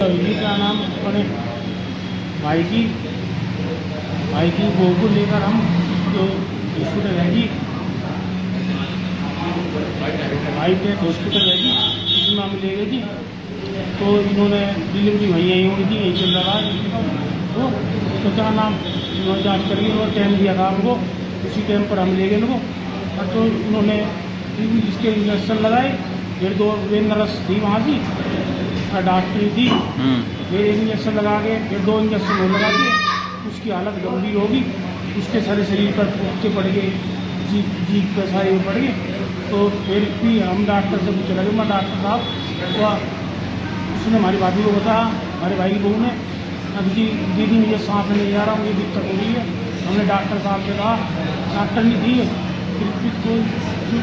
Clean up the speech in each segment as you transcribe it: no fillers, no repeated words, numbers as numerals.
तो ये क्या नाम अपने भाई की बहू को लेकर हम जो हॉस्पिटल है जी, भाई के हॉस्पिटल है जी, इसमें हम ले गए जी। तो इन्होंने डिलीवरी वहीं आई होनी थी, यही चल रहा है तो क्या नाम इन्होंने जाँच करी और टाइम दिया था हमको, उसी टाइम पर हम ले गए इनको। और तो इन्होंने इसके इंजेक्शन लगाए, फिर 2 नर्स थी वहाँ की और डॉक्टरी थी, फिर 1 इंजेक्शन लगा के फिर 2 इंजेक्शन और लगा के उसकी हालत गंभीर होगी। उसके सारे शरीर पर फूटते पड़ गए, जीभ पर सारे पड़ गए। तो फिर भी हम डॉक्टर से पूछे लगे, मैं डॉक्टर साहब वह उसने हमारी भाभी को बताया, हमारे भाई की बहू ने, अब जी दीदी मुझे सांस नहीं आ रहा, मुझे दिक्कत हो रही है। हमने डॉक्टर साहब से कहा, डॉक्टर नहीं थी फिर कोई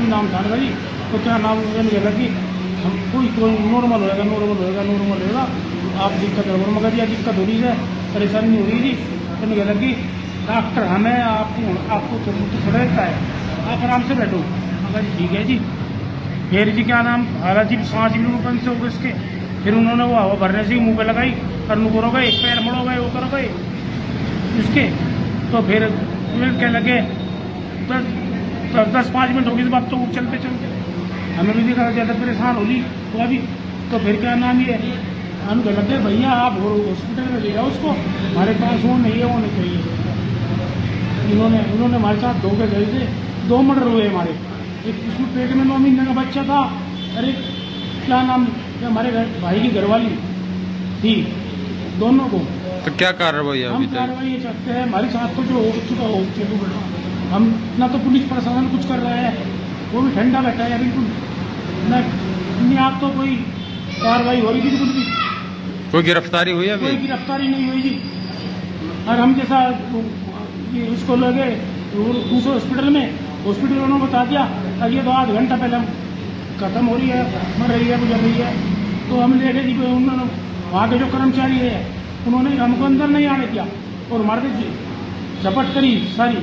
नाम था भाई, तो क्या नाम मुझे लगा कि हम कोई नॉर्मल होएगा, आप दिक्कत हो मगर यह दिक्कत हो रही है, परेशानी नहीं हो रही थी। तो मुझे लगी डॉक्टर हमें आपको तो थोड़ा रहता है, आप आराम से बैठो। मगर ठीक है जी। फिर जी क्या नाम हालांकि सांस भी बंद से हो गए इसके। फिर उन्होंने वो हवा भरने से मुँह पे लगाई, करनू करो गए, पैर मड़ो गए, वो करो गए इसके। तो फिर क्या लगे 10-5 मिनट होगी इस बात तो चलते चलते हमें भी देखा ज़्यादा परेशान होली वो अभी। तो फिर क्या नाम ये हम कह लगे भैया आप हॉस्पिटल में ले जाओ उसको, हमारे पास वो नहीं है, वो नहीं चाहिए। इन्होंने हमारे साथ धोखे गए थे, 2 मर्डर हुए हमारे। एक उसमें पेट में 9 महीने का बच्चा था, अरे क्या नाम हमारे भाई की घरवाली थी, दोनों को। तो क्या कार्रवाई है? हम कार्रवाई ये चाहते हैं, हमारे साथ तो जो हो चुका हम ना तो पुलिस प्रशासन कुछ कर रहा है, वो भी ठंडा बैठा है बिल्कुल, न आप तो कोई कार्रवाई हो रही थी बिल्कुल भी। कोई गिरफ्तारी हुई है अभी? कोई गिरफ्तारी नहीं हुई जी। और हम जैसा उसको लगे दूसरे हॉस्पिटल उन्होंने बता दिया, अब ये तो आध घंटा पहले हम खत्म हो रही है, मर रही है, गुजर रही है। तो हम ले गए जी, उन्होंने वहाँ के जो कर्मचारी है उन्होंने हमको अंदर नहीं आने दिया और मार दी झपट करी सारी।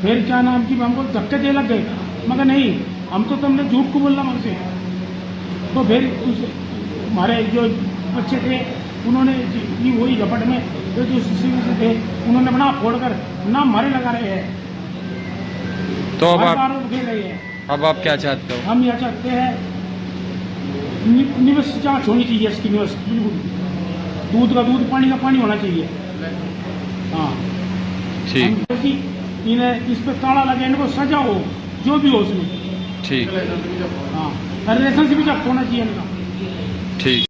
फिर क्या नाम की हमको धक्के दे लग गए, मगर नहीं हम तो तुमने झूठ को बोलना हमसे। तो फिर हमारे जो बच्चे थे उन्होंने वही झपट में जो से थे उन्होंने अपना फोड़ कर नाम हमारे लगा रहे हैं। तो अब आप खेल रहे हैं। अब आप क्या चाहते हो? हम यह चाहते हैं निवेश जाँच होनी चाहिए इसकी, निवेश बिल्कुल, दूध का दूध, पानी का पानी होना चाहिए। हाँ ठीक, इन्हें इस पे ताला लगे, इनको सजा हो जो भी हो उसमें। ठीक। हाँ, रिलेशन से भी जब्त होना चाहिए इनका।